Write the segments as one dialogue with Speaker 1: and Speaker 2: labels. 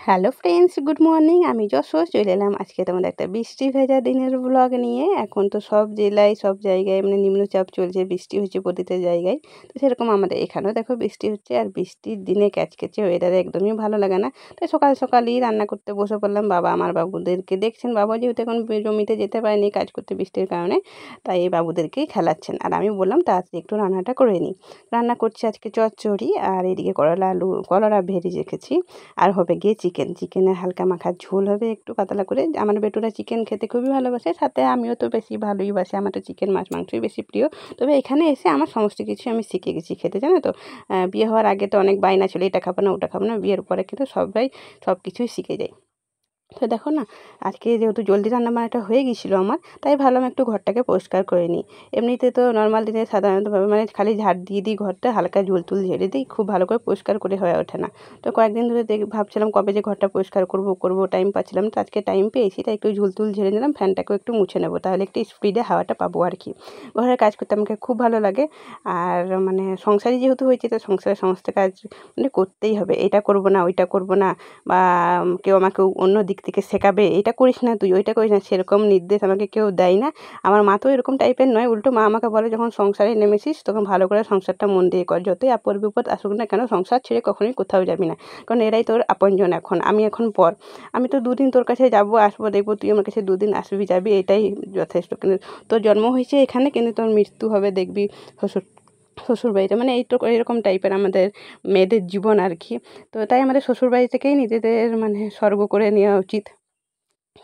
Speaker 1: Hello friends, good morning. আমি যশোর চলে এলাম আজকে তোমাদের একটা বৃষ্টি ভেজা দিনের ব্লগ নিয়ে। এখন তো সব জেলায় সব জায়গায় মানে নিম্নচাপ চলছে, বৃষ্টি হচ্ছে প্রতিটা জায়গায়। তো সেরকম আমাদের এখানেও দেখো বৃষ্টি হচ্ছে, আর বৃষ্টির দিনে ক্যাচকেচে ওয়েদারে একদমই ভালো লাগে না। তাই সকাল সকালই রান্না করতে বসে পড়লাম। বাবা আমার বাবুদেরকে দেখছেন, বাবা যেহেতু এখন জমিতে যেতে পারেনি কাজ করতে বৃষ্টির কারণে, তাই এই বাবুদেরকেই খেলাচ্ছেন। আর আমি বললাম তাড়াতাড়ি একটু রান্নাটা করে নিই। রান্না করছি আজকে চচ্চড়ি, আর এদিকে কলরা ভেজে রেখেছি। আর হবে গিয়ে চিকেনের হালকা মাখার ঝোল হবে একটু পাতলা করে। আমার বেটুরা চিকেন খেতে খুবই ভালোবাসে, সাথে আমিও তো বেশি ভালোই বাসি। আমার তো চিকেন মাছ মাংসই বেশি প্রিয়। তবে এখানে এসে আমার সমস্ত কিছু আমি শিখে গেছি খেতে, জানো তো। বিয়ে হওয়ার আগে তো অনেক বায়না ছিল, এটা খাবো না ওটা খাবো না। বিয়ের পরে কিন্তু সব কিছুই শিখে যায়। তো দেখো না, আজকে যেহেতু জলদি রান্নাবান্নাটা হয়ে গিয়েছিলো আমার, তাই ভাবলাম একটু ঘরটাকে পরিষ্কার করে নিই। এমনিতে তো নর্মাল দিনে সাধারণতভাবে মানে খালি ঝাড় দিয়ে দিই ঘরটা, হালকা তুল ঝেড়ে দিই, খুব ভালো করে পরিষ্কার করে হয়ে ওঠে না। তো কয়েকদিন ধরে ভাবছিলাম কবে যে ঘরটা পরিষ্কার করবো, টাইম পাচ্ছিলাম তো। আজকে টাইম পেয়েছি, তাই একটু তুল ঝেড়ে নিলাম, ফ্যানটাকেও একটু মুছে নেবো, তাহলে একটু স্পিডে হাওয়াটা পাবো আর কি। ঘরের কাজ করতে আমাকে খুব ভালো লাগে। আর মানে সংসারই যেহেতু হয়েছে, তো সংসারের সমস্ত কাজ মানে করতেই হবে। এটা করবো না ওইটা করবো না, বা কেউ আমাকে অন্য দিক থেকে শেখাবে, এটা করিস না তুই, ওইটা করিস না, সেরকম নির্দেশ আমাকে কেউ দেয় না। আমার মা তো এরকম টাইপের নয়, উল্টো মা আমাকে বলে যখন সংসারে নেমেছিস তখন ভালো করে সংসারটা মন দিয়ে কর, যতই আপদ বিপদ আসুক না কেন সংসার ছেড়ে কখনোই কোথাও যাবি না, কারণ এরাই তোর আপনজন। এখন আমি এখন পর, আমি তো দুদিন তোর কাছে যাবো আসবো, দেখবো তুই আমার কাছে দুদিন আসবি যাবি, এটাই যথেষ্ট। কিন্তু তোর জন্ম হয়েছে এখানে, কিন্তু তোর মৃত্যু হবে দেখবি শ্বশুরবাড়িতে। মানে এরকম টাইপের আমাদের মেয়েদের জীবন আর কি। তো তাই আমাদের শ্বশুরবাড়ি থেকেই নিজেদের মানে স্বর্গ করে নেওয়া উচিত।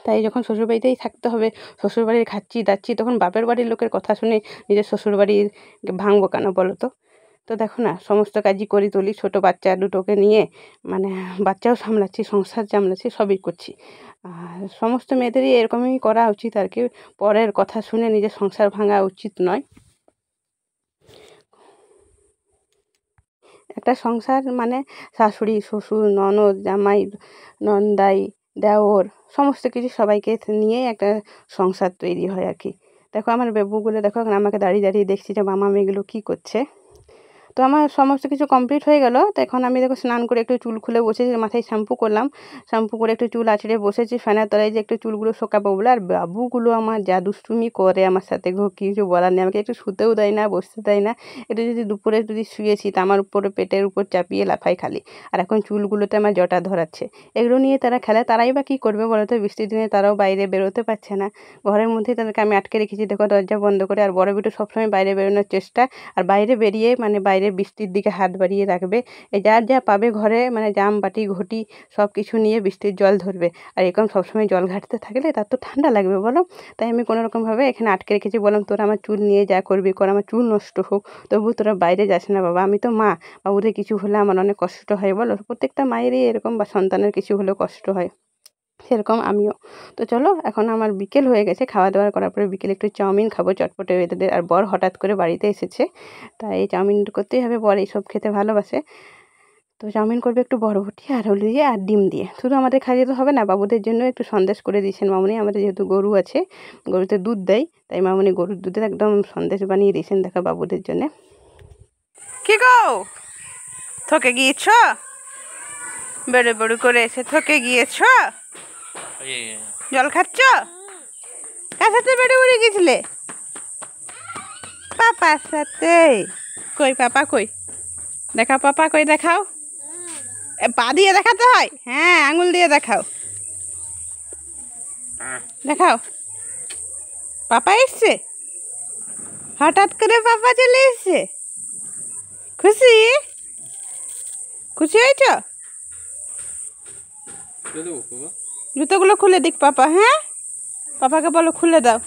Speaker 1: তাই যখন শ্বশুরবাড়িতেই থাকতে হবে, শ্বশুরবাড়ির খাচ্ছি দাচ্ছি, তখন বাপের বাড়ির লোকের কথা শুনে নিজের শ্বশুরবাড়ির ভাঙবো কেন বলো তো। তো দেখো না, সমস্ত কাজই করে তুলি, ছোটো বাচ্চা দুটোকে নিয়ে মানে বাচ্চাও সামলাচ্ছি, সংসার সামলাচ্ছি, সবই করছি। আর সমস্ত মেয়েদেরই এরকমই করা উচিত আর কি। পরের কথা শুনে নিজের সংসার ভাঙা উচিত নয়। একটা সংসার মানে শাশুড়ি শ্বশুর ননদ জামাই নন্দাই দেওর সমস্ত কিছু সবাইকে নিয়েই একটা সংসার তৈরি হয় আর কি। দেখো আমার বেবুগুলো দেখো, এখন আমাকে দাঁড়িয়ে দাঁড়িয়ে দেখছি যে মামা মেয়েগুলো কী করছে। তো আমার সমস্ত কিছু কমপ্লিট হয়ে গেল। তো এখন আমি দেখো স্নান করে একটু চুল খুলে বসেছি, মাথায় শ্যাম্পু করলাম, শ্যাম্পু করে একটু চুল আঁচড়ে বসেছি ফ্যানের তলায় যে একটু চুলগুলো শোকাবো বলে। আর বাবুগুলো আমার যা দুষ্টুমি করে আমার সাথে গো, কিছু বলার নেই। আমাকে একটু শুতেও দেয় না, বসতে দেয় না। একটু যদি দুপুরে যদি শুয়েছি তা আমার উপরে পেটের উপর চাপিয়ে লাফাই খালি। আর এখন চুলগুলোতে আমার জটা ধরাচ্ছে। এগুলো নিয়ে তারা খেলে, তারাই বা কী করবে বলো তো। বৃষ্টির দিনে তারাও বাইরে বেরোতে পারছে না, ঘরের মধ্যেই তাদেরকে আমি আটকে রেখেছি দেখো, দরজা বন্ধ করে। আর বড় বিটু সবসময় বাইরে বেরোনোর চেষ্টা, আর বাইরে বেরিয়ে মানে বাইরে বৃষ্টির দিকে হাত বাড়িয়ে রাখবে। এই যার যা পাবে ঘরে মানে জাম বাটি ঘটি সব কিছু নিয়ে বৃষ্টির জল ধরবে। আর এরকম সবসময় জল ঘাটতে থাকলে তার তো ঠান্ডা লাগবে বলো। তাই আমি কোনো রকমভাবে এখানে আটকে রেখেছি, বললাম তোরা আমার চুল নিয়ে যা করবি কর, আমার চুল নষ্ট হোক, তবু তোরা বাইরে যাস না বাবা, আমি তো মা, বাবুদের কিছু হলে আমার অনেক কষ্ট হয় বলো। প্রত্যেকটা মায়েরই এরকম বা সন্তানের কিছু হলেও কষ্ট হয়, সেরকম আমিও। তো চলো, এখন আমার বিকেল হয়ে গেছে, খাওয়া দাওয়া করার পরে বিকেলে একটু চাউমিন খাবো চটপটে ওয়েদারে। আর বর হঠাৎ করে বাড়িতে এসেছে, তাই চাউমিন করতেই হবে, বর এইসব খেতে ভালোবাসে। তো চাউমিন করবে একটু বরবটি আর আলু দিয়ে আর ডিম দিয়ে। শুধু আমাদের খাইয়ে তো হবে না, বাবুদের জন্য একটু সন্দেশ করে দিয়েছেন মামুনি। আমাদের যেহেতু গরু আছে, গরুতে দুধ দেয়, তাই মামুনি গরুর দুধের একদম সন্দেশ বানিয়ে দিয়েছেন দেখো বাবুদের জন্য। কি গো, থকে গিয়েছ? বেড়ে বড় করে এসে থকে গিয়েছ? জল খাচ্ছ? কার সাথে বেড়ে বড়ে গেছিলে? পাপার সাথে? কই পাপা কই? দেখাও পাপা কই, দেখাও। পা দিয়ে দেখাতে হয়? হ্যাঁ, আঙুল দিয়ে দেখাও, দেখাও। পাপা এসছে, হঠাৎ করে পাপা চলে এসছে। খুশি? খুশি হয়েছ? জুতোগুলো খুলে দিক পাপা। হ্যাঁ, পাপাকে বলো খুলে দাও।